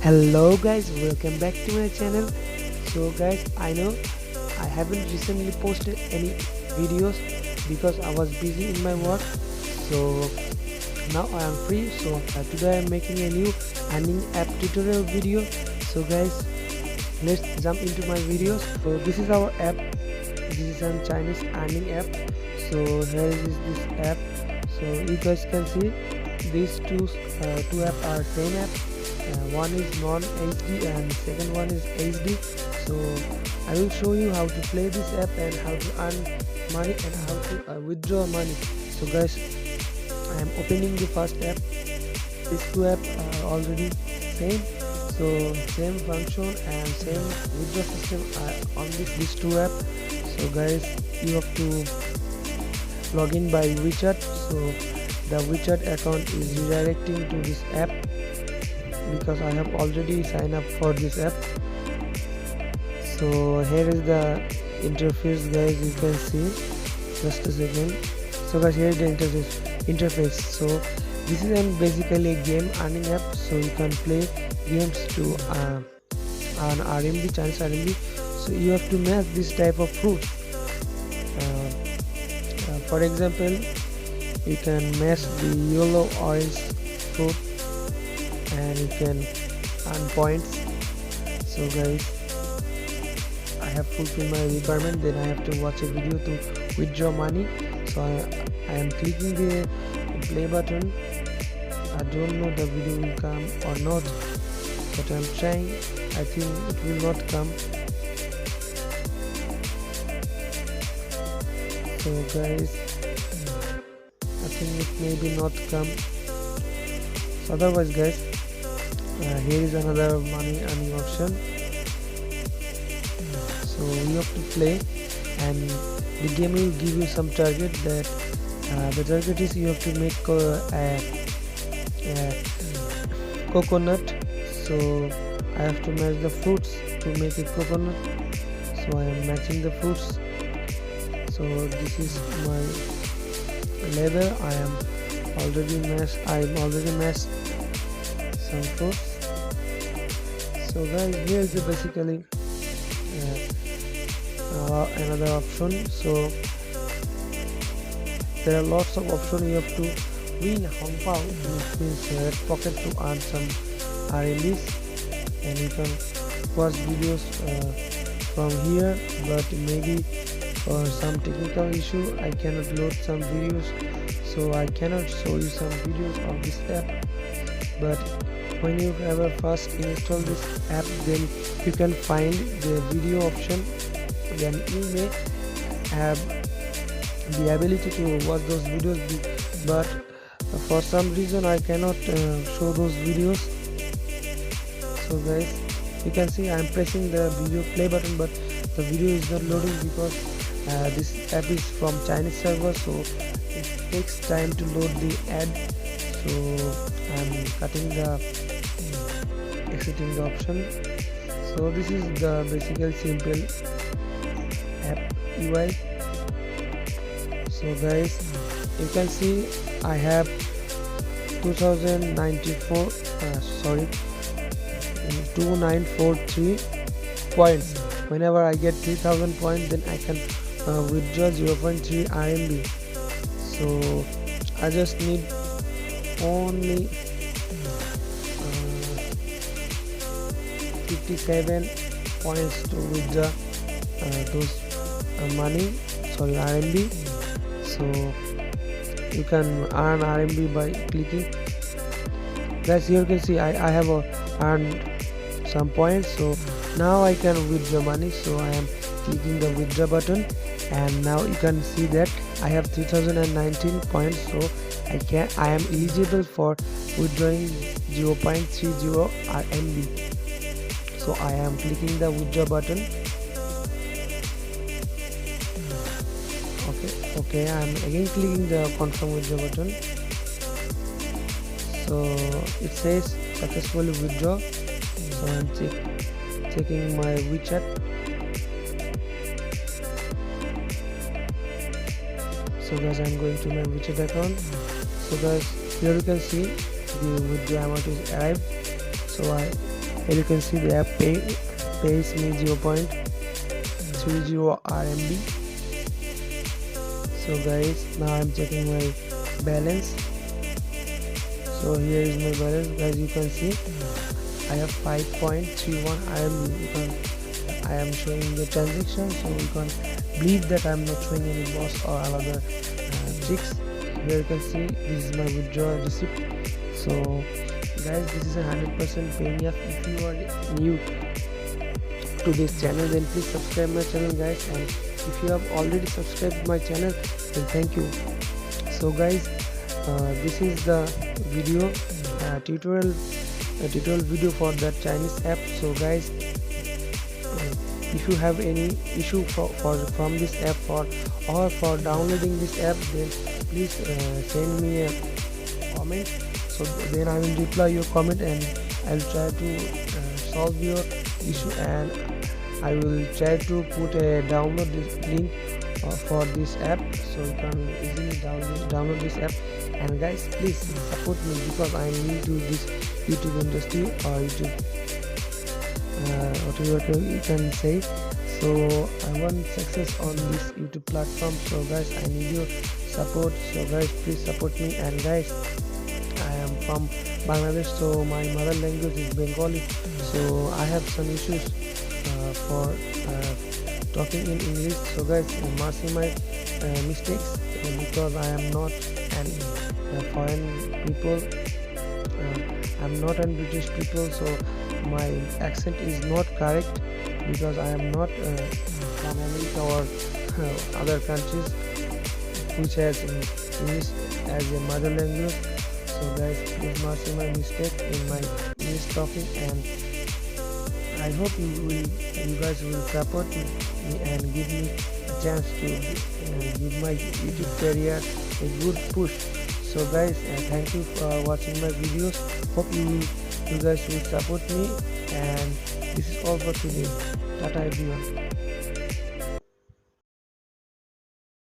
Hello guys, welcome back to my channel. So guys, I know I haven't recently posted any videos because I was busy in my work. So now I am free. So today I am making a new earning app tutorial video. So guys, let's jump into my videos. So this is our app. This is a Chinese earning app. So here is this app. So you guys can see these two apps are same app. One is non-HD and second one is HD. So I will show you how to play this app and how to earn money and how to withdraw money. So guys, I am opening the first app. These two apps are already same, so same function and same withdraw system are on these two apps. So guys, you have to log in by Wechat. So the Wechat account is redirecting to this app because I have already signed up for this app. So here is the interface guys, you can see. Just a second. So guys, here is the interface. So this is basically a game earning app, so you can play games to earn RMB, Chinese RMB. So you have to match this type of fruit. For example, you can match the yellow orange fruit and you can earn points. So guys, I have fulfilled my requirement, then I have to watch a video to withdraw money. So I am clicking the play button. I don't know the video will come or not, but I'm trying. I think it will not come. So guys, I think it may be not come. So otherwise guys, here is another money earning option. So you have to play and the game will give you some target. That the target is you have to make a coconut. So I have to match the fruits to make a coconut. So I am matching the fruits. So this is my level. I am already matched some fruits. So guys, here is basically another option. So there are lots of options. You have to win Hong Pao, which means red pocket, to earn some RMBs, and you can watch videos from here. But maybe for some technical issue I cannot load some videos, so I cannot show you some videos of this app. But when you ever first install this app, then you can find the video option, then you may have the ability to watch those videos. But for some reason I cannot show those videos. So guys, you can see I am pressing the video play button, but the video is not loading because this app is from Chinese server, so it takes time to load the ad. So I'm cutting the exiting the option. So this is the basically simple app UI. So guys, you can see I have 2943 points. Whenever I get 3000 points, then I can withdraw 0.3 RMB. So I just need only 57 points to withdraw those RMB. So you can earn RMB by clicking. Guys, here you can see I have earned some points. So now I can withdraw money. So I am clicking the withdraw button, and now you can see that I have 3019 points. So I am eligible for withdrawing 0.30 RMB. So I am clicking the withdraw button. Okay, I am again clicking the confirm withdraw button. So it says successfully withdraw. So I am checking my Wechat. So guys, I am going to my Wechat account. So guys, here you can see the withdraw amount is arrived. So I Here you can see the app pays me 0.30 RMB. So guys, now I'm checking my balance. So here is my balance, guys. You can see I have 5.31 RMB. I am showing the transaction, so you can believe that I'm not showing any loss or other tricks. Here you can see this is my withdrawal receipt. So guys, this is a 100% paying app. If you are new to this channel, then please subscribe my channel, guys, and if you have already subscribed my channel, then thank you. So guys, this is the video tutorial video for the Chinese app. So guys, if you have any issue from this app or for downloading this app, then please send me a comment. So then I will reply your comment and I will try to solve your issue, and I will try to put a download link for this app, so you can easily download this app. And guys, please support me because I am new to this YouTube industry or YouTube, whatever you can say. So I want success on this YouTube platform. So guys, I need your support. So guys, please support me. And guys, I am from Bangladesh, so my mother language is Bengali. So I have some issues for talking in English. So guys, mercy my mistakes, because I am not an foreign people. I'm not an British people, so my accent is not correct because I am not from America or other countries which has English as a mother language. So guys, please mercy my mistake in my English talking, and I hope you guys will support me and give me a chance to give my YouTube career a good push. So guys, thank you for watching my videos. Hope you guys will support me, and this is all for today. Tata everyone.